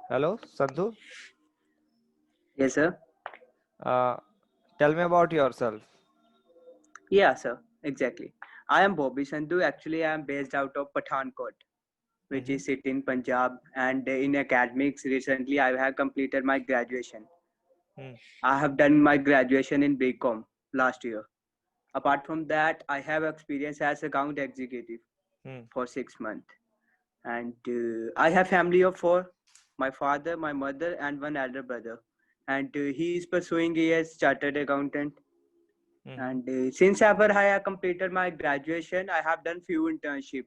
Hello, Sandhu. Yes, sir. Uh, Tell me about yourself. Yeah, sir. Exactly. I am Bobby Sandhu. Actually, I am based out of Pathankot, which Mm-hmm. is city in Punjab. And in academics, recently I have completed my graduation. Mm-hmm. I have done my graduation in BCom last year. Apart from that, I have experience as account executive for 6 months. And I have family of four: my father, my mother, and one elder brother. And he is pursuing as chartered accountant. Mm-hmm. And since ever I have completed my graduation, I have done few internship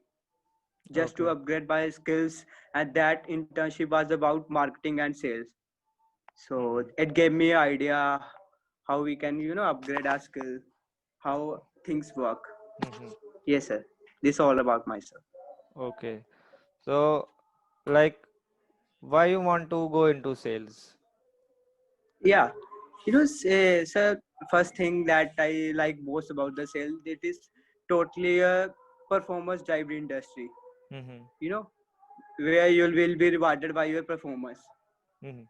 just to Okay. upgrade my skills. And that internship was about marketing and sales. So Mm-hmm. it gave me an idea how we can, upgrade our skill, how things work. Mm-hmm. Yes, sir. This is all about myself. Okay. So, like, why you want to go into sales? Yeah, sir, first thing that I like most about the sales, it is totally a performance driven industry. Mm-hmm. You know, where you will be rewarded by your performance. Mm-hmm.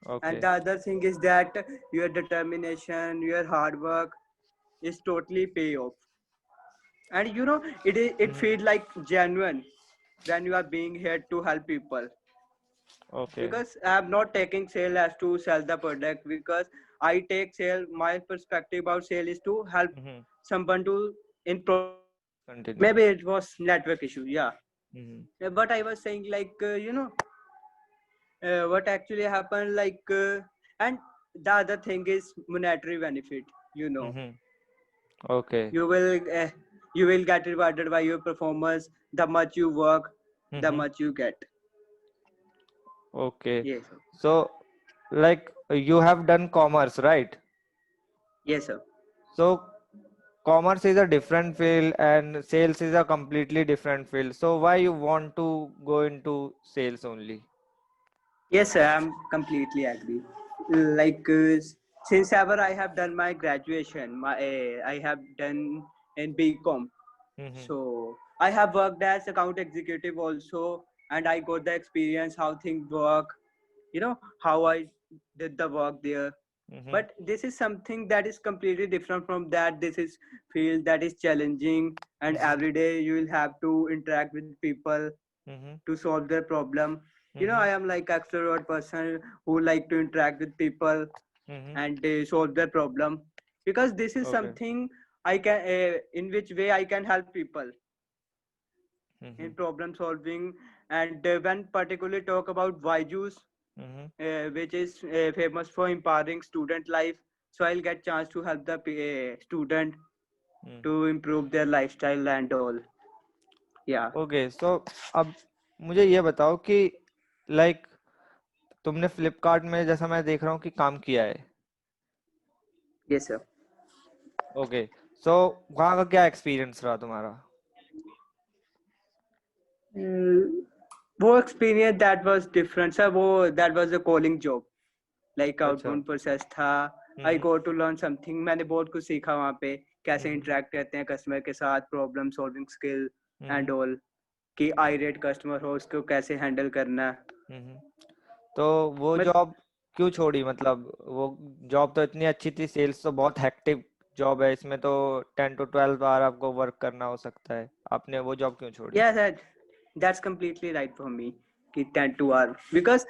And Okay. the other thing is that your determination, your hard work is totally pay off. And it Mm-hmm. feels like genuine when you are being here to help people. Okay. Because I'm not taking sale as to sell the product, because I take sale, my perspective about sale is to help Mm-hmm. someone to in problem. Continue. Maybe it was network issue, yeah. Mm-hmm. But I was saying like what actually happened and the other thing is monetary benefit. Mm-hmm. Okay. You will you will get rewarded by your performance. The much you work, the Mm-hmm. much you get. Okay. Yes, sir. So, like, you have done commerce, right? Yes, sir. So, commerce is a different field and sales is a completely different field. So, why you want to go into sales only? Yes, sir, I'm completely agree. Like since ever I have done my graduation, I have done in BCom. Mm-hmm. So I have worked as account executive also, and I got the experience how things work. How I did the work there. Mm-hmm. But this is something that is completely different from that. This is field that is challenging, and Mm-hmm. every day you will have to interact with people Mm-hmm. to solve their problem. Mm-hmm. I am like extrovert person who like to interact with people Mm-hmm. and solve their problem, because this is Okay. something I can in which way I can help people Mm-hmm. in problem solving. And when particularly talk about Vyju's, Mm-hmm. which is famous for empowering student life, so I'll get chance to help the student Mm-hmm. to improve their lifestyle and all. Yeah. Okay so अब मुझे ये बताओ कि like तुमने फ्लिपकार्ट में जैसा मैं देख रहा हूँ कि काम किया है Yes, sir. ओके सो वहाँ का क्या एक्सपीरियंस रहा तुम्हारा Mm, वो experience that was different sir, वो that was a calling job, like अच्छा outbound process था. I hmm got to learn something. मैंने बहुत कुछ सीखा वहाँ पे, कैसे हम्म interact करते हैं कस्टमर के साथ, problem solving skill hmm and all, कि आइरेट कस्टमर हो उसको कैसे हैंडल करना है. हम्म तो वो मत जॉब क्यों छोड़ी मतलब वो जॉब तो इतनी अच्छी थी सेल्स तो बहुत हेक्टिक जॉब है इसमें तो 10 to 12 आवर आपको वर्क करना हो सकता है आपने वो जॉब क्यों छोड़ी Yeah, that's completely right for me कि 10 to 12 because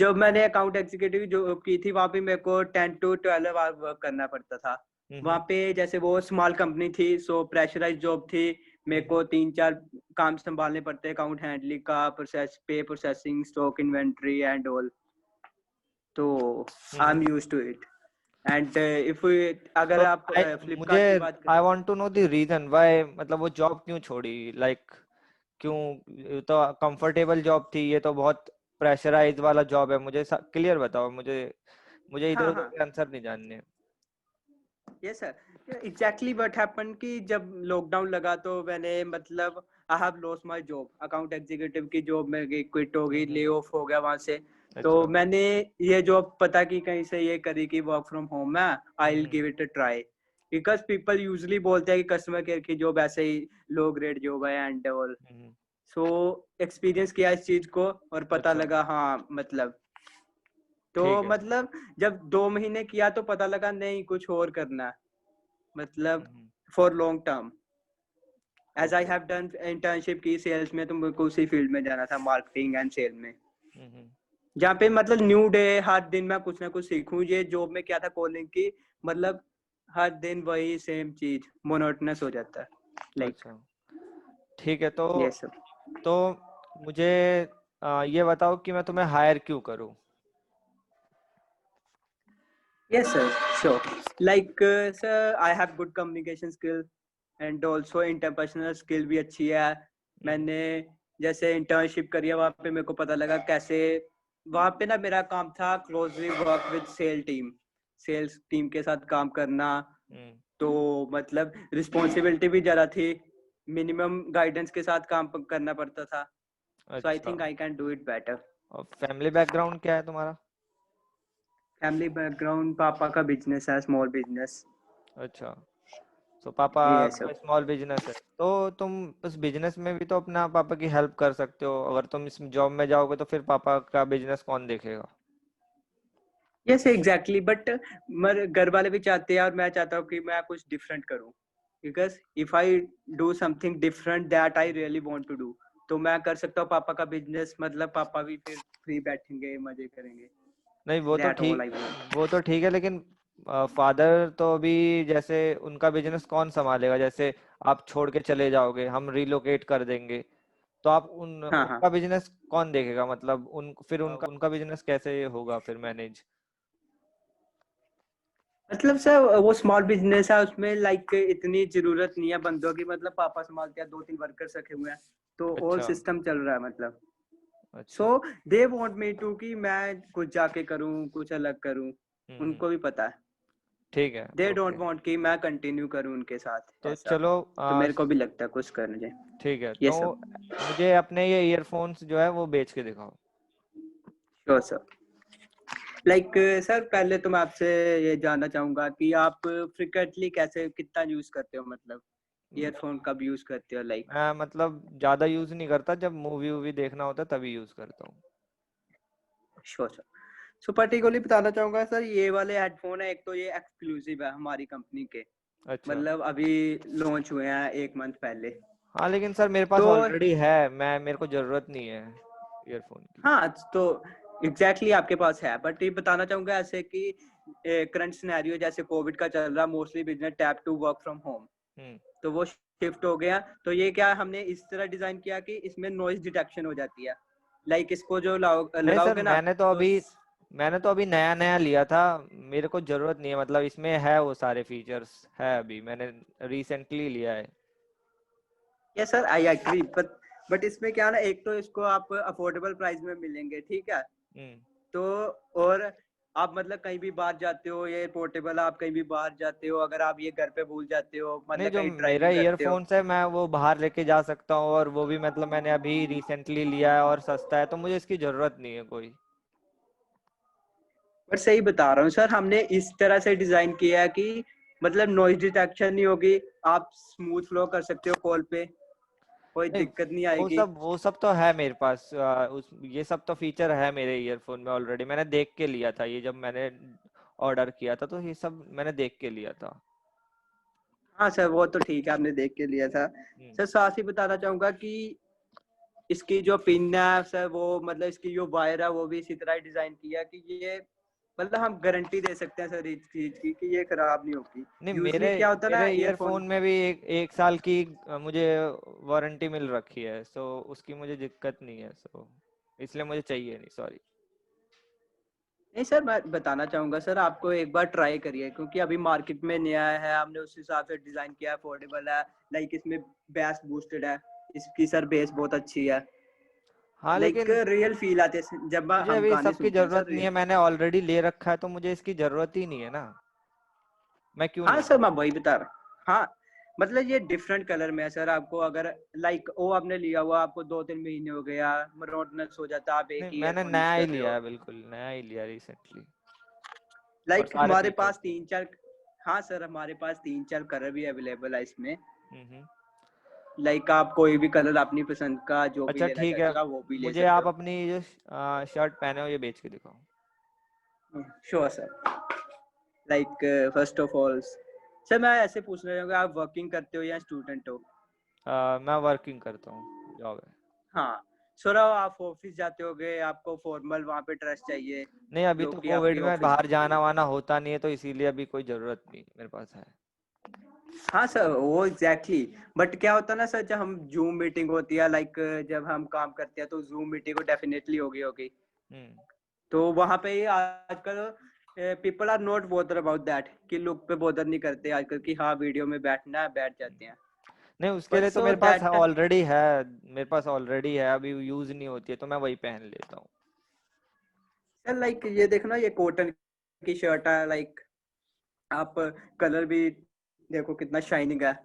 जब मैंने अकाउंट एग्जीक्यूटिव जो की थी वहाँ पे मेरे को 10 to 12 आवर वर्क करना पड़ता था. वहाँ हम्म पे जैसे वो स्मॉल कंपनी थी, सो प्रेशराइज जॉब थी. मेरे हम्म को 3-4 काम संभालने पड़ते, अकाउंट हैंडलिंग का, प्रोसेस पे processing, stock inventory and all. तो I hmm am use to it. And if अगर तो आप आई मुझे फ्लिपकार्ट की बात करें. I want to know the reason why मतलब वो जॉब क्यों छोड़ी लाइक क्यों ये तो कंफर्टेबल जॉब थी ये तो बहुत प्रेशराइज वाला जॉब है मुझे क्लियर बताओ मुझे मुझे इधर हाँ, उधर हाँ. के आंसर नहीं जानने yes sir, exactly what happen कि जब लॉकडाउन लगा तो मैंने मतलब I have lost my job. Account executive की जॉब मेरी क्विट हो गई, हम्म ले ऑफ हो गया वहां से. तो अच्छा मैंने ये जॉब पता की कहीं से ये करी कि वर्क फ्रॉम होम है, I will hmm give it a try. Because people usually बोलते हैं कि कस्टमर केयर की जॉब ऐसे ही लो ग्रेड जॉब है and all. Hmm so experience किया इस चीज को और पता अच्छा लगा हाँ मतलब, तो ठीक है। मतलब जब 2 महीने किया तो पता लगा नहीं कुछ और करना है, मतलब for long term. As I okay. Have done internship की सेल्स में, तो मेरे को उसी फील्ड में जाना था, मार्केटिंग एंड सेल में, जहाँ पे मतलब न्यू डे, हर दिन मैं कुछ ना कुछ सीखूं। ये जॉब में क्या था कॉलिंग की, मतलब हर दिन वही सेम चीज, मोनोटोनस हो जाता है लाइक अच्छा ठीक है। तो ये सब। तो मुझे ये बताओ कि मैं तुम्हें हायर क्यों करूं। Yes, sir. Sure. Like, sir, I have good communication skill and also interpersonal skill भी अच्छी है। मैंने जैसे इंटर्नशिप करी है, वहाँ पे मेरे को पता लगा कैसे, वहाँ पे ना मेरा काम था closely work with sales team के साथ काम करना। तो मतलब रिस्पॉन्सिबिलिटी भी ज़्यादा थी, मिनिमम गाइडेंस के साथ काम करना पड़ता था। सो आई अच्छा। Think I can do it better. और फैमिली बैकग्राउंड क्या है तुम्हारा। फैमिली बैकग्राउंड, पापा का बिजनेस है, स्मॉल बिजनेस। अच्छा। तो पापा ये का सब। स्मॉल बिजनेस है, तो तुम उस बिजनेस में भी तो अपना पापा की हेल्प कर सकते हो। अगर तुम इस जॉब में जाओगे तो फिर पापा का बिजनेस कौन देखेगा। यस एग्जैक्टली, बट मर घर वाले भी चाहते हैं और मैं चाहता हूँ कि मैं कुछ डिफरेंट करूँ, because if I do something different that I really want to do, तो मैं कर सकता हूँ पापा का बिजनेस, मतलब पापा भी फिर फ्री बैठेंगे, मजे करेंगे। नहीं दैट ऑल आई वांट। वो तो ठीक है, लेकिन फादर तो अभी जैसे उनका बिजनेस कौन संभालेगा। जैसे आप छोड़ के चले जाओगे, हम रिलोकेट कर देंगे, तो आप हाँ हाँ, उनका बिजनेस कौन देखेगा। मतलब फिर उनका बिजनेस कैसे होगा फिर मैनेज। मतलब सर वो स्मॉल बिजनेस है, उसमें लाइक इतनी जरूरत नहीं है बंदों की, मतलब पापा संभालते हैं, 2-3 वर्कर्स रखे हुए हैं, तो ऑल अच्छा सिस्टम चल रहा है मतलब। सो अच्छा। दे वांट मी टू कि मैं कुछ जाके करूँ, कुछ अलग करूँ, हम्म। उनको भी पता है। ठीक है। They don't okay. वांट कि मैं कंटिन्यू करूं उनके साथ तो ऐसा। चलो तो मेरे को भी लगता है कुछ करना चाहिए। ठीक है। ये तो सब। मुझे अपने ये ईयरफोन्स जो है वो बेच के दिखाओ। Sure sir. लाइक सर, पहले तो मैं आपसे ये जानना चाहूंगा कि आप फ्रिक्वेंटली कैसे, कितना यूज करते हो, मतलब ईयरफोन कब यूज करते हो लाइक। मैं मतलब ज्यादा यूज नहीं करता, जब मूवी वूवी देखना होता है तभी यूज करता हूँ। Sure sir. सो पर्टिकुलरली बताना चाहूंगा सर, ये वाले हेडफोन है, एक तो ये एक्सक्लूसिव है हमारी कंपनी के, अच्छा। मतलब अभी लॉन्च हुए हैं 1 मंथ पहले। हाँ लेकिन सर मेरे पास तो ऑलरेडी है, मेरे को जरूरत नहीं है ईयरफोन की। हाँ, तो एग्जैक्टली आपके पास है, बट ये बताना चाहूंगा ऐसे कि करंट सिनेरियो जैसे कोविड का चल रहा, mostly business type to work from home, hmm. तो वो शिफ्ट हो गया। तो ये क्या हमने इस तरह डिजाइन किया कि इसमें नॉइज डिटेक्शन हो जाती है, लाइक इसको जो नहीं सर, लगाओगे ना तो मैंने तो अभी नया नया लिया था। मेरे को जरूरत नहीं है, मतलब इसमें है वो सारे फीचर्स है, अभी मैंने रिसेंटली लिया है। ये सर आई एग्री, बट इसमें क्या ना, एक तो इसको आप अफोर्डेबल प्राइस में मिलेंगे, ठीक है। हम्म। तो और आप मतलब कहीं भी बाहर जाते हो, ये पोर्टेबल, आप कहीं भी बाहर जाते हो, अगर आप ये घर पे भूल जाते हो, नहीं, मतलब जो कहीं मेरा ड्राइविंग करते हो। ईयरफोन्स है मैं वो बाहर लेके जा सकता हूँ, और वो भी मतलब मैंने अभी रिसेंटली लिया है और सस्ता है, तो मुझे इसकी जरूरत नहीं है कोई। पर सही बता रहा हूँ सर, हमने इस तरह से डिजाइन किया है कि मतलब नॉइज डिटेक्शन नहीं होगी, आप स्मूथ फ्लो कर सकते हो कॉल पे, कोई नहीं, दिक्कत नहीं आएगी। वो सब तो है मेरे पास। ये सब तो फीचर है मेरे ईयरफोन में ऑलरेडी। मैंने देख के लिया था ये, जब मैंने ऑर्डर किया था तो ये सब मैंने देख के लिया था। हाँ सर, वो तो ठीक है, आपने देख के लिया था। हम्म। सर साथ ही बताना चाहूंगा कि इसकी जो पिन है सर, वो मतलब इसकी जो वायर है वो भी इसी तरह डिजाइन किया है कि ये मतलब हम गारंटी दे सकते हैं सर इस चीज की कि ये खराब नहीं होगी। नहीं, यूजली क्या होता है ना मेरे ईयरफोन। ईयरफोन में भी एक साल की मुझे वारंटी मिल रखी है, सो उसकी मुझे दिक्कत नहीं है, सो इसलिए मुझे चाहिए नहीं, सॉरी। नहीं सर, मैं बताना चाहूंगा सर, आपको एक बार ट्राई करिए, क्योंकि अभी मार्केट में नया है, हमने उस हिसाब से डिजाइन किया, अफोर्डेबल है, लाइक इसमें बेस बूस्टेड है, इसकी सर बेस बहुत अच्छी है, हाँ लाइक लेकिन रियल फील आते हैं जब मुझे हम अभी गाने सबकी सुनते हैं जरूरत सर, नहीं रियल। है, मैंने ऑलरेडी ले रखा है, तो मुझे इसकी जरूरत ही नहीं है ना, मैं क्यों हाँ लूँ। सर, मैं वही बता रहा, हाँ मतलब ये डिफरेंट कलर में है सर, आपको अगर लाइक वो आपने लिया हुआ, आपको 2-3 महीने हो गया, मोनोटोनस हो जाता, आप एक नहीं, ही मैंने ईयरफोन यूज नया ही कर रहे लिया हो। है, बिल्कुल नया ही लिया रिसेंटली, और लाइक सारे हमारे फीचर्स पास थे। 3-4, हाँ सर हमारे पास 3-4 कलर भी अवेलेबल है इसमें। हम्म। लाइक आप कोई भी कलर अपनी पसंद का जो भी अच्छा लेना ठीक है, चाहते हो आप वो भी ले मुझे सकते आप हो। अपनी जो शर्ट पहने हो ये बेच के दिखाओ। Sure sir. Like first of all sir मैं ऐसे पूछना चाहूँगा, आप वर्किंग करते हो या स्टूडेंट हो? मैं वर्किंग करता हूँ, जॉब है। हाँ सर, आप ऑफिस जाते होगे, आपको फॉर्मल वहाँ पे ड्रेस चाहिए नहीं, अभी जो तो कि कोविड आपकी में ऑफिस। बाहर जाना वाना होता नहीं है, तो इसीलिए अभी कोई जरूरत नहीं मेरे पास है। हाँ सर वो एग्जैक्टली बट क्या होता है ना सर, जब हम जूम मीटिंग होती है, लाइक जब हम काम करते हैं तो जूम मीटिंग को डेफिनेटली होगी होगी। हम्म। तो वहाँ पे ही आजकल people are not bother about that कि लुक पे बोदर नहीं करते आजकल कि हाँ वीडियो में बैठना है बैठ जाते हैं। नहीं, उसके बट लिए तो सो मेरे पास दैट ऑलरेडी है, मेरे पास ऑलरेडी है, अभी यूज नहीं होती है तो मैं वही पहन लेता हूँ। सर लाइक ये देखो ना, ये कॉटन की शर्ट है, लाइक आप कलर भी देखो कितना शाइनिंग है।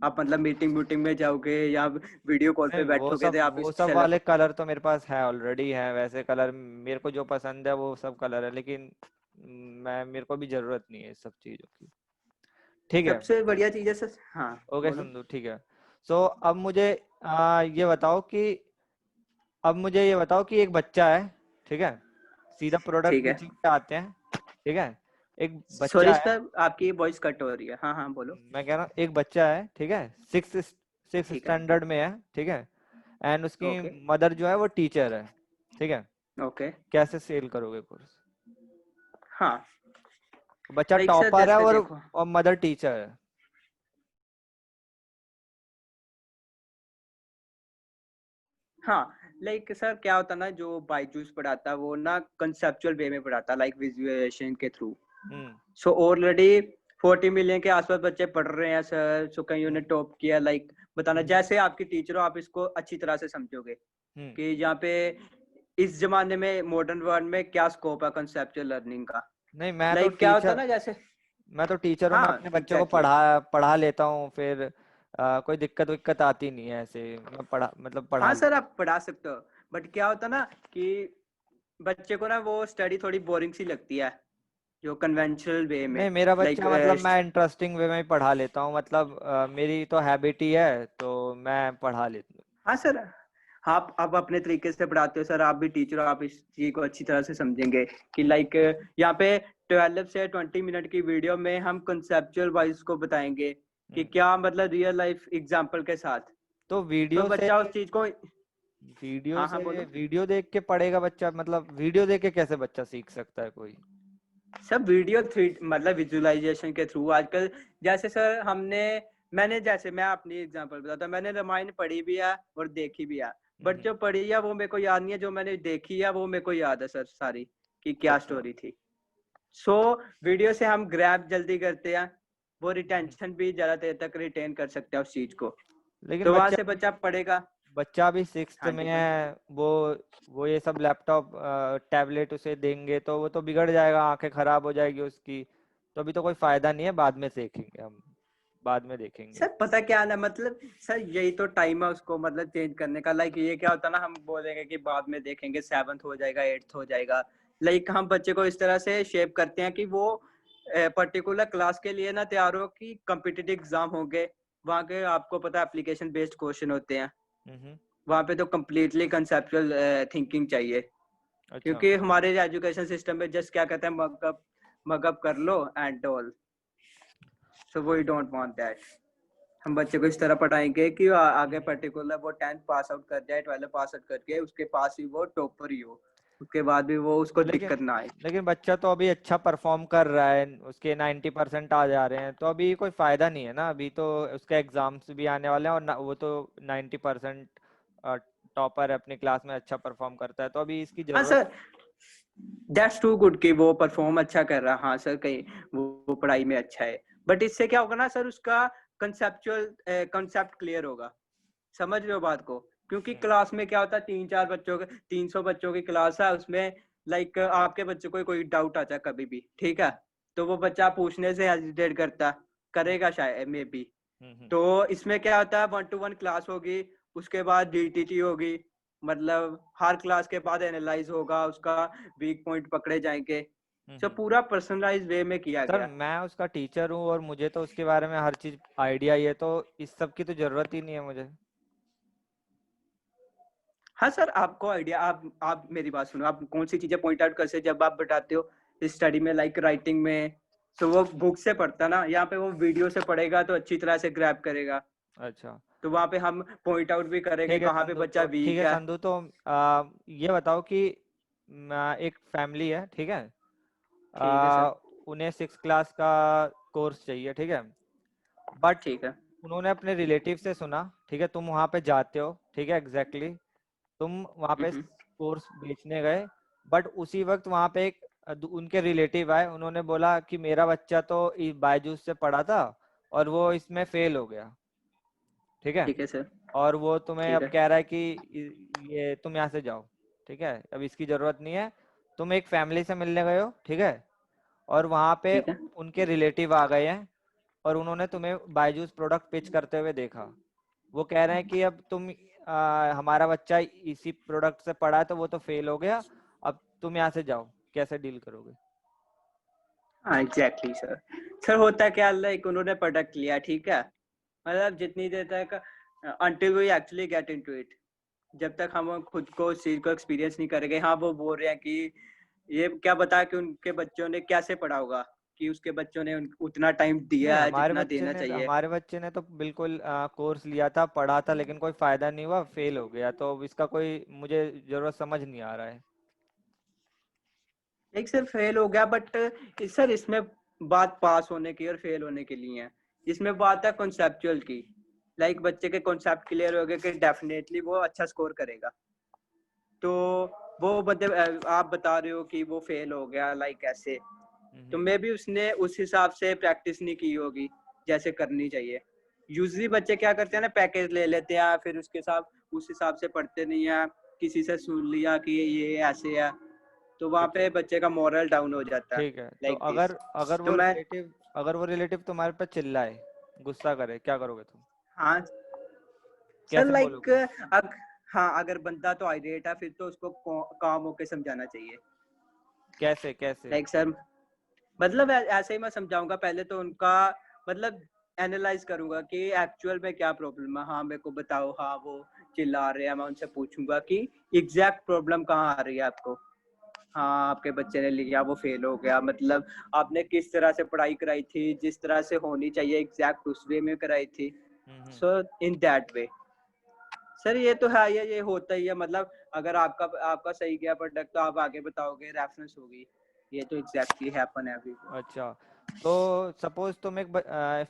आप मतलब मीटिंग मीटिंग में जाओगे या वीडियो कॉल पे नहीं, बैठोगे तो आप वो इस सब सेलेक्ट। वाले कलर तो मेरे पास है, ऑलरेडी है वैसे कलर, मेरे को जो पसंद है वो सब कलर है, लेकिन मेरे को भी जरूरत नहीं है इस सब चीजों की। ठीक है। सबसे बढ़िया चीज है सर। हाँ ओके बोलो। संधू, ठीक है। सो अब मुझे ये बताओ कि अब मुझे ये बताओ कि एक बच्चा है, ठीक है, सीधा प्रोडक्ट ठीक है। पिचिंग पे आते हैं, ठीक है। एक सॉरी बच्चा है, सर आपकी वॉइस कट हो रही है। हाँ हाँ बोलो। मैं कह रहा हूँ एक बच्चा है, ठीक है, सिक्स सिक्स ठीक है। स्टैंडर्ड में है, ठीक है, एंड उसकी ओके। मदर जो है वो टीचर है, ठीक है। ओके। कैसे सेल करोगे कोर्स? हाँ बच्चा लाइक सर टॉपर है जैसे और देखो। मदर टीचर है। हाँ लाइक सर क्या होता है ना, जो बायजूस पढ़ाता है वो ना कंसेप्चुअल वे में पढ़ाता है, लाइक विजुअलाइजेशन के थ्रू। हम्म। सो ऑलरेडी 40 मिलियन के आसपास बच्चे पढ़ रहे हैं सर। सो कईयों ने हम्म। टॉप किया। लाइक बताना, हम्म। जैसे आपकी टीचर हो आप इसको अच्छी तरह से समझोगे हम्म। कि यहाँ पे इस जमाने में मॉडर्न वर्ल्ड में क्या स्कोप है कंसेप्चुअल लर्निंग का। नहीं, लाइक क्या होता है ना जैसे। मैं तो टीचर हूँ, मैं हाँ अपने बच्चों को एग्जैक्टली। पढ़ा लेता हूँ, फिर कोई दिक्कत विक्कत आती नहीं है, ऐसे मैं पढ़ा हाँ सर लेता आप पढ़ा सकते हो, बट क्या होता है ना कि बच्चे को ना वो स्टडी थोड़ी बोरिंग सी लगती है जो कन्वेंशनल वे हूँ। में। नहीं, मेरा लाइक बच्चा मतलब मैं इंटरेस्टिंग वे में ही पढ़ा लेता हूँ, मतलब मेरी तो हैबिट ही है, तो मैं पढ़ा लेता हूँ। हाँ सर, आप अपने तरीके से पढ़ाते हो सर, आप भी टीचर हो, आप इस चीज को अच्छी तरह से समझेंगे कि लाइक यहाँ पे 12 से 20 मिनट की वीडियो में हम कंसेप्चुअल वाइज को बताएंगे कि हम्म। क्या मतलब रियल लाइफ एग्जांपल के साथ। तो तो वीडियो से बच्चा उस चीज को। वीडियो हाँ हाँ से बोलो। वीडियो देख के पढ़ेगा बच्चा, मतलब वीडियो देख के कैसे बच्चा सीख सकता है कोई? सब वीडियो थ्री मतलब विजुअलाइजेशन के थ्रू आजकल। जैसे सर मैंने जैसे मैं अपनी एग्जांपल बताता हूँ, मैंने रामायण पढ़ी भी है और देखी भी है। बट हम्म। जो पढ़ी है वो मेरे को याद नहीं है, जो मैंने देखी है वो मेरे को याद है सर सारी कि क्या अच्छा। स्टोरी थी। सो वीडियो से हम ग्रैब जल्दी करते हैं, वो हम्म। रिटेंशन भी ज्यादा देर तक रिटेन कर सकते हैं उस चीज को। लेकिन तो वहां से बच्चा पढ़ेगा। बच्चा अभी सिक्स्थ हाँ में जी बोलो। है, वो ये सब लैपटॉप टैबलेट उसे देंगे तो वो तो बिगड़ जाएगा, आंखें खराब हो जाएगी उसकी, तो अभी तो कोई फायदा नहीं है, बाद में सीखेंगे हम, बाद में देखेंगे। सर पता क्या ना, मतलब सर यही तो टाइम है उसको मतलब चेंज करने का। लाइक ये क्या होता है ना, हम बोलेंगे कि बाद में देखेंगे, 7th हो जाएगा 8th हो जाएगा। लाइक हम बच्चे को इस तरह से शेप करते हैं कि वो पर्टिकुलर क्लास के लिए ना तैयार हो कि कॉम्पिटिटिव एग्जाम होंगे वहाँ के, आपको पता है एप्लीकेशन बेस्ड क्वेश्चन होते हैं। हम्म। वहाँ पे तो कम्प्लीटली कंसेप्चुअल थिंकिंग चाहिए, अच्छा। क्योंकि हमारे एजुकेशन सिस्टम में जस्ट क्या कहते हैं, मगअप कर लो and all. So we don't want that. हम बच्चे को इस तरह पढ़ाएंगे कि आगे हम्म। पर्टिकुलर वो 10th पास आउट कर जाए, 12 पास आउट करके उसके पास ही वो टॉपर ही हो, उसके बाद भी वो उसको लेकिन दिक्कत ना आए। लेकिन बच्चा तो अभी अच्छा परफॉर्म कर रहा है, उसके 90% आ जा रहे हैं, तो अभी कोई फायदा नहीं है ना, अभी तो उसके एग्जाम्स भी आने वाले हैं, और वो तो 90% टॉपर है अपनी क्लास में, अच्छा परफॉर्म करता है, तो अभी इसकी हाँ जरूरत। सर दैट्स टू गुड कि वो परफॉर्म अच्छा कर रहा है। हाँ सर कहीं वो पढ़ाई में अच्छा है, बट इससे क्या होगा ना सर, उसका कंसेप्ट क्लियर होगा। समझ रहे हो बात को? क्योंकि हम्म। क्लास में क्या होता है, 300 बच्चों की क्लास है, उसमें लाइक आपके बच्चे को कोई डाउट आता है कभी भी, ठीक है, तो वो बच्चा पूछने से हेजिटेट करता करेगा शायद मे बी। हम्म। तो इसमें क्या होता है, 1-to-1 क्लास होगी, उसके बाद डीटीटी होगी, मतलब हर क्लास के बाद एनालाइज होगा, उसका वीक पॉइंट पकड़े जाएंगे। सो पूरा पर्सनलाइज वे में किया सर गया। मैं उसका टीचर हूँ और मुझे तो उसके बारे में हर चीज आइडिया ही है, तो इस सब की तो जरूरत ही नहीं है मुझे। हाँ सर, आपको आइडिया, आप मेरी बात सुनो, आप कौन सी चीजें पॉइंट आउट कर सकते जब आप बताते हो स्टडी में, लाइक राइटिंग में, तो वो बुक से पढ़ता ना, यहाँ पे वो वीडियो से पढ़ेगा तो अच्छी तरह से ग्रैब करेगा। अच्छा तो वहाँ पे हम पॉइंट आउट भी करेंगे ठीक है कहाँ पे संधू, बच्चा ठीक वीक है है। संधू, तो ये बताओ कि एक फैमिली है, ठीक है, ठीक है सर। आ, उन्हें 6 क्लास का कोर्स चाहिए, ठीक है, बट ठीक है। उन्होंने अपने रिलेटिव से सुना, ठीक है, तुम वहाँ पे जाते हो, ठीक है, एग्जैक्टली तुम वहाँ पे हम्म। कोर्स बेचने गए, बट उसी वक्त वहाँ पे एक उनके रिलेटिव आए, उन्होंने बोला कि मेरा बच्चा तो बायजूस से पढ़ा था और वो इसमें फेल हो गया, ठीक है, ठीक है सर। और वो तुम्हें ठीक अब है। कह रहा है कि ये तुम यहाँ से जाओ, ठीक है, अब इसकी जरूरत नहीं है। तुम एक फैमिली से मिलने गए हो, ठीक है, और वहाँ पे ठीक है। उनके रिलेटिव आ गए हैं और उन्होंने तुम्हें बायजूस प्रोडक्ट पिच करते हुए देखा। वो कह रहे हैं कि अब तुम हमारा बच्चा इसी प्रोडक्ट से पढ़ा है तो वो तो फेल हो गया, अब तुम यहाँ से जाओ, कैसे डील करोगे? हाँ एग्जैक्टली सर। सर होता क्या, लाइक उन्होंने प्रोडक्ट लिया, ठीक है, मतलब जितनी देर तक until we actually get into it, जब तक हम खुद को उस चीज को एक्सपीरियंस नहीं करेंगे। हाँ वो बोल रहे हैं कि ये क्या बता कि उनके बच्चों ने कैसे पढ़ा होगा, कि उसके बच्चों ने उतना टाइम नहीं, दिया है जितना देना चाहिए। हमारे बच्चे ने तो बिल्कुल कोर्स लिया था, पढ़ा था, लेकिन कोई फायदा नहीं हुआ, फेल हो गया, तो अब इसका कोई मुझे जरूरत समझ नहीं आ रहा है। एक सर फेल हो गया, बट सर इसमें बात पास होने की और फेल होने के लिए है, इसमें बात है कॉन्सेप्चुअल की। लाइक बच्चे के कॉन्सेप्ट क्लियर हो गए कि डेफिनेटली वो अच्छा स्कोर करेगा, तो वो मतलब आप बता रहे हो कि वो फेल हो गया, लाइक ऐसे, तो हम्म। मे भी उसने उस हिसाब से प्रैक्टिस नहीं की होगी जैसे करनी चाहिए। यूजली बच्चे क्या करते हैं ना, पैकेज ले लेते हैं, फिर उसके साथ उस हिसाब से पढ़ते नहीं है, किसी से सुन लिया कि ये ऐसे है, तो वहाँ अच्छा पे बच्चे का मोरल डाउन हो जाता है, ठीक है, तो लाइक दिस। अगर अगर तो वो मैं, रिलेटिव अगर वो रिलेटिव तुम्हारे पे चिल्लाए, गुस्सा करे, क्या करोगे तुम? हाँ सर, कैसे लाइक बोलोगे? हाँ अगर बंदा तो आइडिएट है फिर तो उसको काम होके समझाना चाहिए। कैसे कैसे? लाइक सर, मतलब ऐसे ही मैं समझाऊंगा, पहले तो उनका मतलब एनालाइज करूंगा कि एक्चुअल में क्या प्रॉब्लम है, हाँ मेरे को बताओ, हाँ वो चिल्ला रहे हैं, मैं उनसे पूछूंगा कि एग्जैक्ट प्रॉब्लम कहाँ आ रही है आपको। हाँ आपके बच्चे ने लिया, वो फेल हो गया, मतलब आपने किस तरह से पढ़ाई कराई थी, जिस तरह से होनी चाहिए एग्जैक्ट उस वे में कराई थी। हम्म। सो इन दैट वे सर, ये तो है, ये होता ही है, मतलब अगर आपका आपका सही गया प्रोडक्ट तो आप आगे बताओगे, रेफरेंस होगी, ये तो एग्जैक्टली हैपन एवरी। अच्छा, तो सपोज तुम एक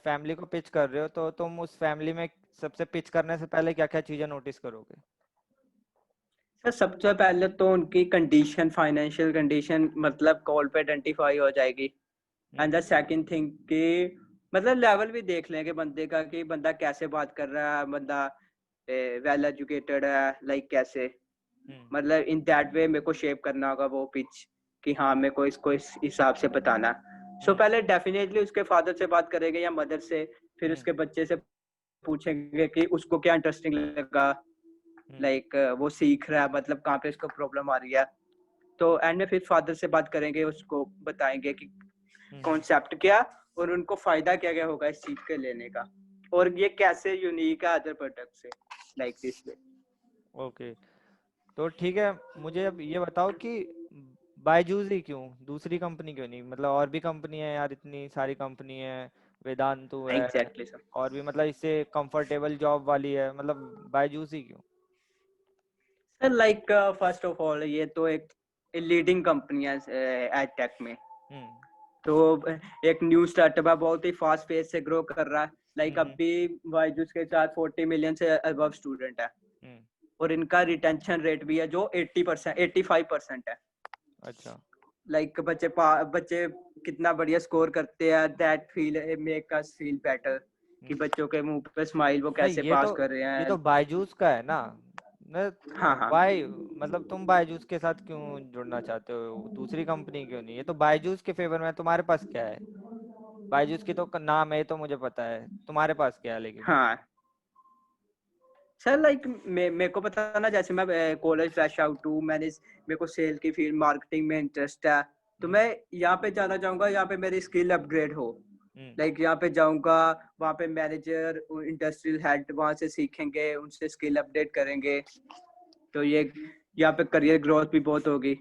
फैमिली को पिच कर रहे हो, तो तुम उस फैमिली में सबसे पिच करने से पहले क्या क्या चीजें नोटिस करोगे? सर सबसे पहले तो उनकी कंडीशन, फाइनेंशियल कंडीशन मतलब कॉल पे आइडेंटिफाई हो जाएगी। And the hmm. Second thing कि मतलब लेवल भी देख लेंगे बंदे का, कि बंदा कैसे बात कर रहा है, बंदा वेल एजुकेटेड है, लाइक कैसे, हम्म। मतलब इन दैट वे मेरे को शेप करना होगा वो पिच, कि हाँ मेरे को इसको इस हिसाब से बताना। सो हम्म। पहले डेफिनेटली उसके फादर से बात करेंगे या मदर से, फिर हम्म। उसके बच्चे से पूछेंगे कि उसको क्या इंटरेस्टिंग लगा, हम्म। लाइक वो सीख रहा है, मतलब कहाँ पे इसको प्रॉब्लम आ रही है। तो एंड में फिर फादर से बात करेंगे, उसको बताएंगे कि हम्म। कॉन्सेप्ट क्या और उनको फायदा क्या क्या होगा इस चीज के लेने का, और ये कैसे यूनिक है अदर प्रोडक्ट से, लाइक दिस वे। ओके, तो ठीक है, मुझे अब ये बताओ कि बायजूस ही क्यों, दूसरी कंपनी क्यों नहीं? मतलब और भी कंपनी है यार, इतनी सारी कंपनी है, वेदांतु है, एग्जैक्टली सर। और भी मतलब इससे कंफर्टेबल जॉब वाली है, मतलब बायजूस ही क्यों? Sir like first of all ये तो एक लीडिंग कंपनी है एड टेक में, हम्म। तो एक न्यू स्टार्टअप है, बहुत ही फास्ट पेस से ग्रो कर रहा है। लाइक हम्म। अभी बायजूस के साथ 40 मिलियन से अबव स्टूडेंट है, हम्म। और इनका रिटेंशन रेट भी है जो 80%, 85% है। अच्छा, लाइक बच्चे कितना बढ़िया स्कोर करते हैं, that feel make us feel better, कि हम्म। बच्चों के मुंह पे स्माइल, वो नहीं, कैसे पास कर रहे ये हैं। तो बायजूस का है ना, न, हाँ हाँ। वाई मतलब तुम बायजूस के साथ क्यों जुड़ना चाहते हो, दूसरी कंपनी क्यों नहीं? ये तो बायजूस के फेवर में, तुम्हारे पास क्या है? बायजूस की तो नाम है, ये तो मुझे पता है, तुम्हारे पास क्या है लेकिन? हाँ सर, लाइक मेरे को पता ना, जैसे मैं कॉलेज फ्रेश आउट हूँ, मेरे को सेल की फील्ड, मार्केटिंग में इंटरेस्ट है, तो मैं यहाँ पे जाना चाहूंगा, यहाँ पे मेरी स्किल अपग्रेड हो। लाइक यहाँ पे जाऊंगा, वहाँ पे मैनेजर, इंडस्ट्रियल हेड वहाँ से सीखेंगे, उनसे स्किल अपडेट करेंगे, तो ये यहाँ पे करियर ग्रोथ भी बहुत होगी,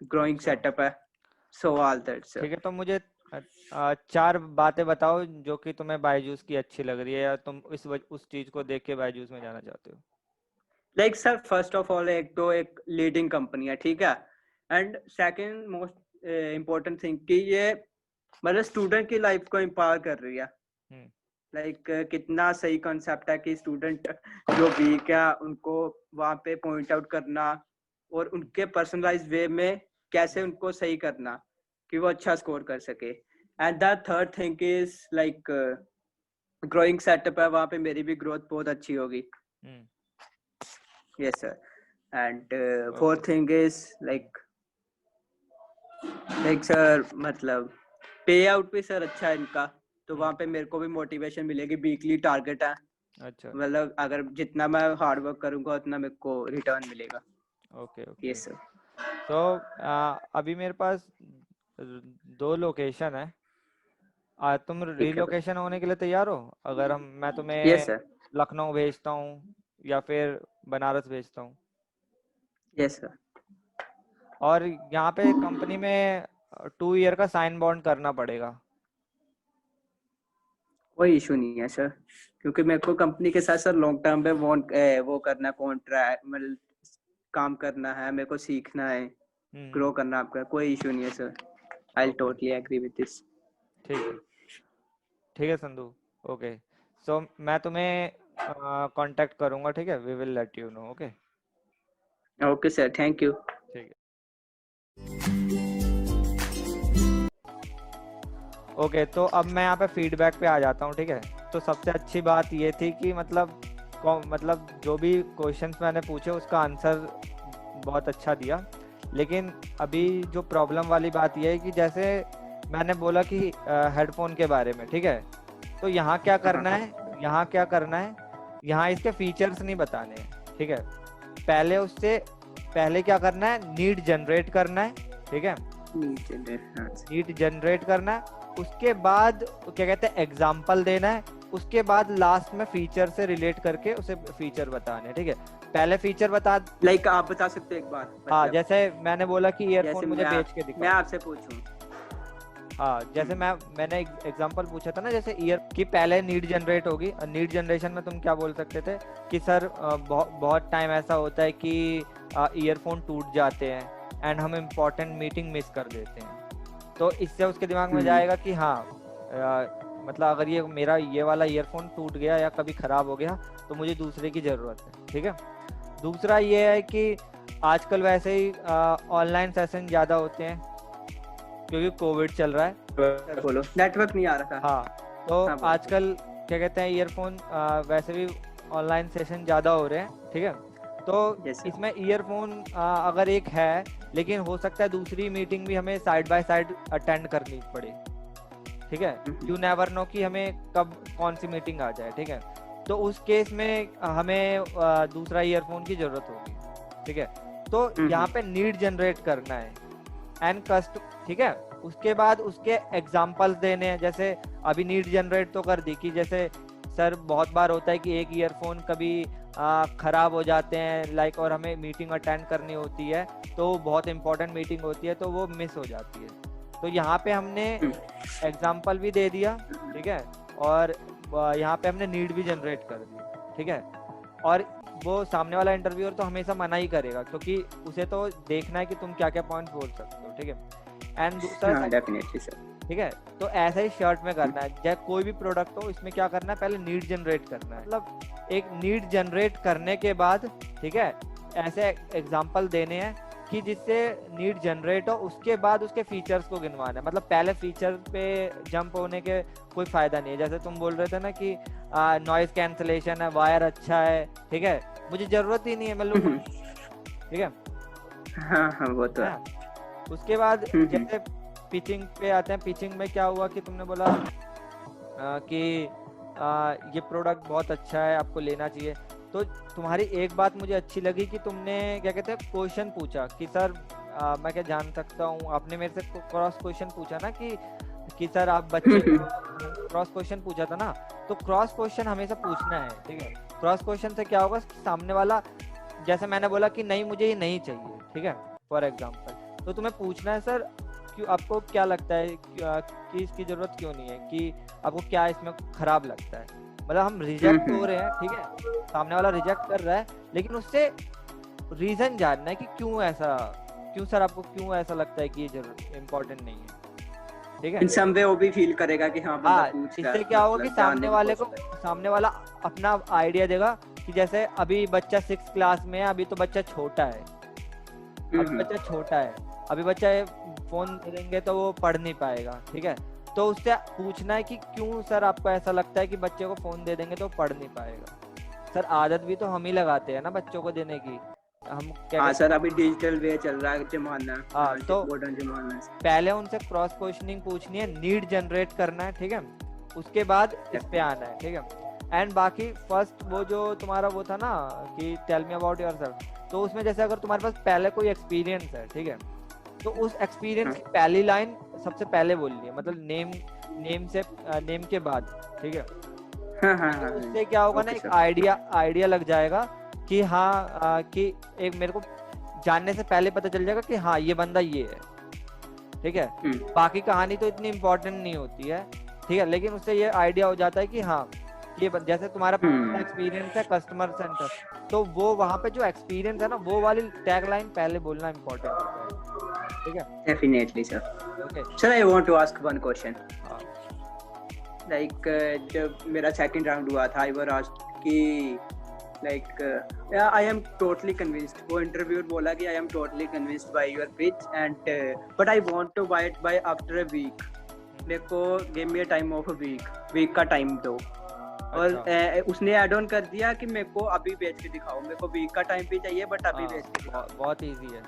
ग्रोइंग सेटअप है। So all that sir. ठीक है, तो मुझे 4 बातें बताओ जो कि तुम्हें बायजूस की अच्छी लग रही है या तुम उस चीज को देख के बायजूस में जाना चाहते हो। Like sir, first of all एक लीडिंग कंपनी है, ठीक है। And second most important thing कि ये मतलब स्टूडेंट की लाइफ को एम्पावर कर रही है। लाइक कितना सही कॉन्सेप्ट है कि स्टूडेंट जो वीक है उनको वहाँ पे पॉइंट आउट करना और उनके पर्सनलाइज वे में कैसे उनको सही करना कि वो अच्छा स्कोर कर सके। And the third thing is like growing setup है, वहाँ पे मेरी भी ग्रोथ बहुत अच्छी होगी। Yes sir. And fourth thing is like sir मतलब पे आउट भी सर अच्छा है इनका, तो वहाँ पे मेरे को भी मोटिवेशन मिलेगी, वीकली टारगेट है। अच्छा, मतलब अगर जितना मैं हार्ड वर्क करूंगा उतना मेरे को रिटर्न मिलेगा। Okay okay. Yes sir. तो अभी मेरे पास 2 लोकेशन है। तुम ठीक है। रिलोकेशन होने के लिए तैयार हो? अगर मैं यस तुम्हें सर। लखनऊ भेजता हूँ या फिर बनारस भेजता हूँ, यस सर। और यहाँ पे कंपनी में 2 ईयर का साइन बॉन्ड करना पड़ेगा। कोई इशू नहीं है सर, क्योंकि मेरे को कंपनी के साथ सर लॉन्ग टर्म पे वो करना, कॉन्ट्रैक्ट मतलब काम करना है, मेरे को सीखना है, ग्रो करना आपका, कोई इशू नहीं है sir. I totally agree with this. ठीक है संधू, ओके। सो मैं तुम्हें कांटेक्ट करूंगा, ठीक है? We will let you know. Okay okay sir, thank you. ठीक है। ओके, तो अब मैं यहाँ पे फीडबैक पे आ जाता हूँ, ठीक है? तो सबसे अच्छी बात ये थी कि मतलब जो भी क्वेश्चंस मैंने पूछे उसका आंसर बहुत अच्छा दिया, लेकिन अभी जो प्रॉब्लम वाली बात ये है कि जैसे मैंने बोला कि हेडफोन के बारे में, ठीक है? तो यहाँ क्या करना है, यहाँ इसके फीचर्स नहीं बताने हैं, ठीक है? पहले क्या करना है, नीड जनरेट करना है, ठीक है? नीड जनरेट करना है, उसके बाद क्या कहते हैं एग्जाम्पल देना है, उसके बाद लास्ट में फीचर से रिलेट करके उसे फीचर बताने, ठीक है? पहले फीचर बता, लाइक आप बता सकते हो एक बार? हाँ, जैसे मैंने बोला कि ईयरफोन मुझे बेच के दिखाओ। मैं आपसे पूछूं, हाँ, जैसे मैंने एग्जांपल पूछा था ना, जैसे ईयर की पहले नीड जनरेट होगी। नीड जनरेशन में तुम क्या बोल सकते थे कि सर बहुत टाइम ऐसा होता है कि ईयरफोन टूट जाते हैं एंड हम इम्पोर्टेंट मीटिंग मिस कर देते हैं, तो इससे उसके दिमाग में जाएगा कि हाँ मतलब अगर ये वाला ईयरफोन टूट गया या कभी खराब हो गया तो मुझे दूसरे की जरूरत है, ठीक है? दूसरा ये है कि आजकल वैसे ही ऑनलाइन सेशन ज्यादा होते हैं क्योंकि कोविड चल रहा है। बोलो, नेटवर्क नहीं आ रहा था। हाँ, तो हाँ, आजकल क्या कहते हैं ईयरफोन वैसे भी ऑनलाइन सेशन ज्यादा हो रहे हैं, ठीक है? तो इसमें ईयरफोन अगर एक है, लेकिन हो सकता है दूसरी मीटिंग भी हमें साइड बाय साइड अटेंड करनी पड़े, ठीक है? यू नेवर नो कि हमें कब कौन सी मीटिंग आ जाए, ठीक है? तो उस केस में हमें दूसरा ईयरफोन की जरूरत होगी, ठीक है? तो यहाँ पे नीड जनरेट करना है एंड ठीक है? उसके बाद उसके एग्जाम्पल्स देने हैं। जैसे अभी नीड जनरेट तो कर दी कि जैसे सर बहुत बार होता है कि एक ईयरफोन कभी खराब हो जाते हैं लाइक, और हमें मीटिंग अटेंड करनी होती है, तो बहुत इंपॉर्टेंट मीटिंग होती है तो वो मिस हो जाती है। तो यहाँ पे हमने एग्जाम्पल भी दे दिया, ठीक है? और यहाँ पे हमने नीड भी जनरेट कर दी, ठीक है? और वो सामने वाला इंटरव्यूअर तो हमेशा मना ही करेगा क्योंकि उसे तो देखना है कि तुम क्या क्या पॉइंट बोल सकते हो, ठीक है? एंड दूसरा डेफिनेटली सर, ठीक है? तो ऐसा ही शर्ट में करना है, चाहे कोई भी प्रोडक्ट हो, इसमें क्या करना है, पहले नीड जनरेट करना है। मतलब एक नीड जनरेट करने के बाद, ठीक है, ऐसे एग्जांपल देने हैं कि जिससे नीड जनरेट हो, उसके बाद उसके फीचर्स को गिनवाना है। मतलब पहले फीचर पे जंप होने के कोई फायदा नहीं है। जैसे तुम बोल रहे थे ना कि नॉइज कैंसलेशन है, वायर अच्छा है, ठीक है, मुझे जरूरत ही नहीं है, मैं लूंगा, ठीक है? हाँ, वो तो है। उसके बाद जैसे पिचिंग पे आते हैं। पिचिंग में क्या हुआ कि तुमने बोला कि ये प्रोडक्ट बहुत अच्छा है, आपको लेना चाहिए। तो तुम्हारी एक बात मुझे अच्छी लगी कि तुमने क्या कहते हैं क्वेश्चन पूछा कि सर मैं क्या जान सकता हूँ, आपने मेरे से क्रॉस क्वेश्चन पूछा ना कि सर आप बच्चे क्रॉस क्वेश्चन पूछा था ना, तो क्रॉस क्वेश्चन हमेशा पूछना है, ठीक है। क्रॉस क्वेश्चन से क्या होगा, सामने वाला जैसे मैंने बोला कि नहीं मुझे ये नहीं चाहिए, ठीक है, फॉर एग्जाम्पल, तो तुम्हें पूछना है सर क्यों, आपको क्या लगता है कि इसकी जरूरत क्यों नहीं है, कि आपको क्या इसमें खराब लगता है। मतलब हम रिजेक्ट हो रहे हैं, ठीक है, सामने वाला रिजेक्ट कर रहा है, लेकिन उससे रीजन जानना है कि क्यों ऐसा, क्यों सर आपको क्यों ऐसा लगता है कि ये जरूरत इम्पोर्टेंट नहीं है, ठीक है। इन सम वे वो भी फील करेगा कि हाँ बंदा पूछ रहा है, इससे क्या होगा कि मतलब सामने वाला अपना आइडिया देगा कि जैसे अभी बच्चा 6th क्लास में है, अभी तो बच्चा छोटा है, अभी बच्चा फोन दे देंगे तो वो पढ़ नहीं पाएगा, ठीक है। तो उससे पूछना है कि क्यों सर आपको ऐसा लगता है कि बच्चे को फोन दे देंगे तो पढ़ नहीं पाएगा। सर आदत भी तो हम ही लगाते हैं ना बच्चों को देने की, हम क्या हाँ सर, अभी डिजिटल वे चल रहा है जमाना। तो मॉडर्न जमाना से पहले उनसे क्रॉस क्वेश्चनिंग पूछनी है, नीड जनरेट करना है, ठीक है, उसके बाद इस पे आना है, ठीक है। एंड बाकी फर्स्ट वो जो तुम्हारा वो था ना कि टेल मी अबाउट योरसेल्फ, तो उसमें जैसे अगर तुम्हारे पास पहले कोई एक्सपीरियंस है, ठीक है, तो उस एक्सपीरियंस की पहली लाइन सबसे पहले बोलनी है, मतलब नेम के बाद, ठीक है। उससे क्या होगा ना, एक आइडिया लग जाएगा कि हाँ कि एक मेरे को जानने से पहले पता चल जाएगा कि हाँ ये बंदा ये है, ठीक है। बाकी कहानी तो इतनी इम्पोर्टेंट नहीं होती है, ठीक है, लेकिन उससे ये आइडिया हो जाता है कि हाँ ये जैसे तुम्हारा एक्सपीरियंस है कस्टमर सेंटर, तो वो वहाँ पे जो एक्सपीरियंस है ना, वो वाली टैग लाइन पहले बोलना इम्पोर्टेंट होता है, ठीक है। Definitely sir. Okay sir, I want to ask one question. Like जब मेरा सेकंड राउंड हुआ था, आई वर आस्क्ड कि like I am totally convinced, वो इंटरव्यूअर बोला कि I am totally convinced by your pitch and but I want to buy it by after a week, मेरे को give me a time of a week का time दो। और उसने add on कर दिया कि मेरे को अभी बेच के दिखाओ, मेरे को वीक का टाइम भी चाहिए बट अभी बेच के दिखाओ। बहुत इजी है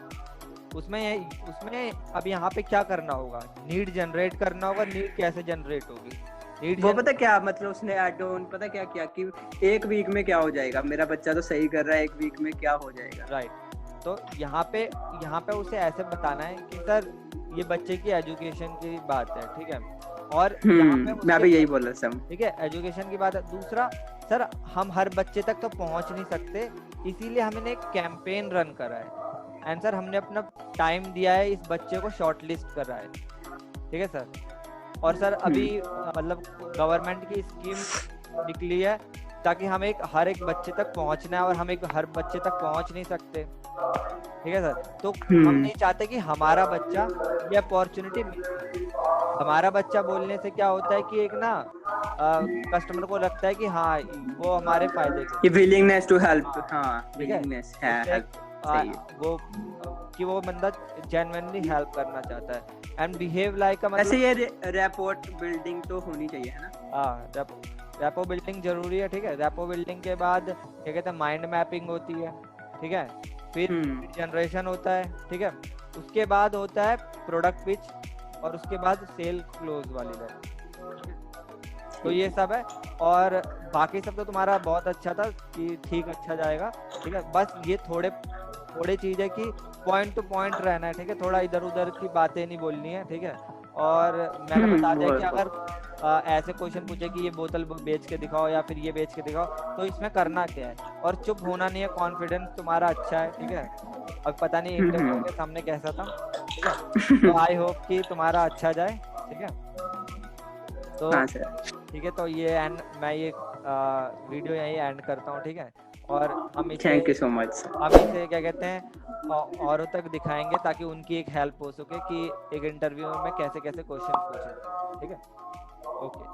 उसमें अब यहाँ पे क्या करना होगा, नीड जनरेट करना होगा। नीड कैसे जनरेट होगी, वो पता क्या, मतलब उसने ऐड ऑन पता क्या किया कि एक वीक में क्या हो जाएगा, मेरा बच्चा तो सही कर रहा है, एक वीक में क्या हो जाएगा। राइट, तो यहाँ पे उसे ऐसे बताना है कि सर ये बच्चे की एजुकेशन की बात है, ठीक है, और यहाँ पे मैं भी यही बोल रहा था, ठीक है, एजुकेशन की बात है। दूसरा सर हम हर बच्चे तक तो पहुँच नहीं सकते, इसीलिए हमने एक कैंपेन रन करा है एंड सर हमने अपना टाइम दिया है, इस बच्चे को शॉर्टलिस्ट कर रहा है, ठीक है सर। और सर अभी मतलब गवर्नमेंट की स्कीम निकली है ताकि हम हर एक बच्चे तक पहुंचना है, और हम हर बच्चे तक पहुंच नहीं सकते, ठीक है सर। तो हम नहीं चाहते कि हमारा बच्चा ये अपॉर्चुनिटी, हमारा बच्चा बोलने से क्या होता है कि एक ना कस्टमर को लगता है कि हाँ वो हमारे फायदे के, विलिंगनेस टू हेल्प, हाँ विलिंगनेस है हेल्प, वो कि वो बंदा जेन्युइनली हेल्प करना चाहता है एंड बिहेव लाइक, मतलब ऐसे ये रैपोर्ट बिल्डिंग तो होनी चाहिए, है ना। हाँ, रैपो बिल्डिंग जरूरी है, ठीक है। रैपो बिल्डिंग के बाद क्या कहते हैं, माइंड मैपिंग होती है, ठीक है, फिर जनरेशन होता है, ठीक है, उसके बाद होता है प्रोडक्ट पिच, और उसके बाद सेल क्लोज वाली लाइन। तो ये सब है, और बाकी सब तो तुम्हारा बहुत अच्छा था कि ठीक अच्छा जाएगा, ठीक है। बस ये थोड़े चीज है कि पॉइंट टू पॉइंट रहना है, ठीक है, थोड़ा इधर उधर की बातें नहीं बोलनी है, ठीक है। और मैंने बता दिया कि अगर ऐसे क्वेश्चन पूछे कि ये बोतल बेच के दिखाओ या फिर ये बेच के दिखाओ, तो इसमें करना क्या है, और चुप होना नहीं है, कॉन्फिडेंस तुम्हारा अच्छा है, ठीक है। अब पता नहीं इंटरव्यू के सामने कैसा था, ठीक है, तो आई होप कि तुम्हारा अच्छा जाए, ठीक है। तो ठीक है, तो मैं ये वीडियो यहीं एंड करता हूँ, ठीक है। और हम इसे थैंक यू सो मच, हम इसे क्या कहते हैं औरों तक दिखाएंगे ताकि उनकी एक हेल्प हो सके कि एक इंटरव्यू में कैसे कैसे क्वेश्चन पूछे, ठीक है। ओके,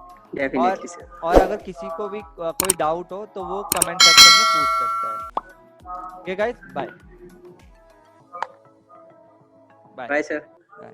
और अगर किसी को भी कोई डाउट हो तो वो कमेंट सेक्शन में पूछ सकता है। Okay guys, bye bye sir. Bye.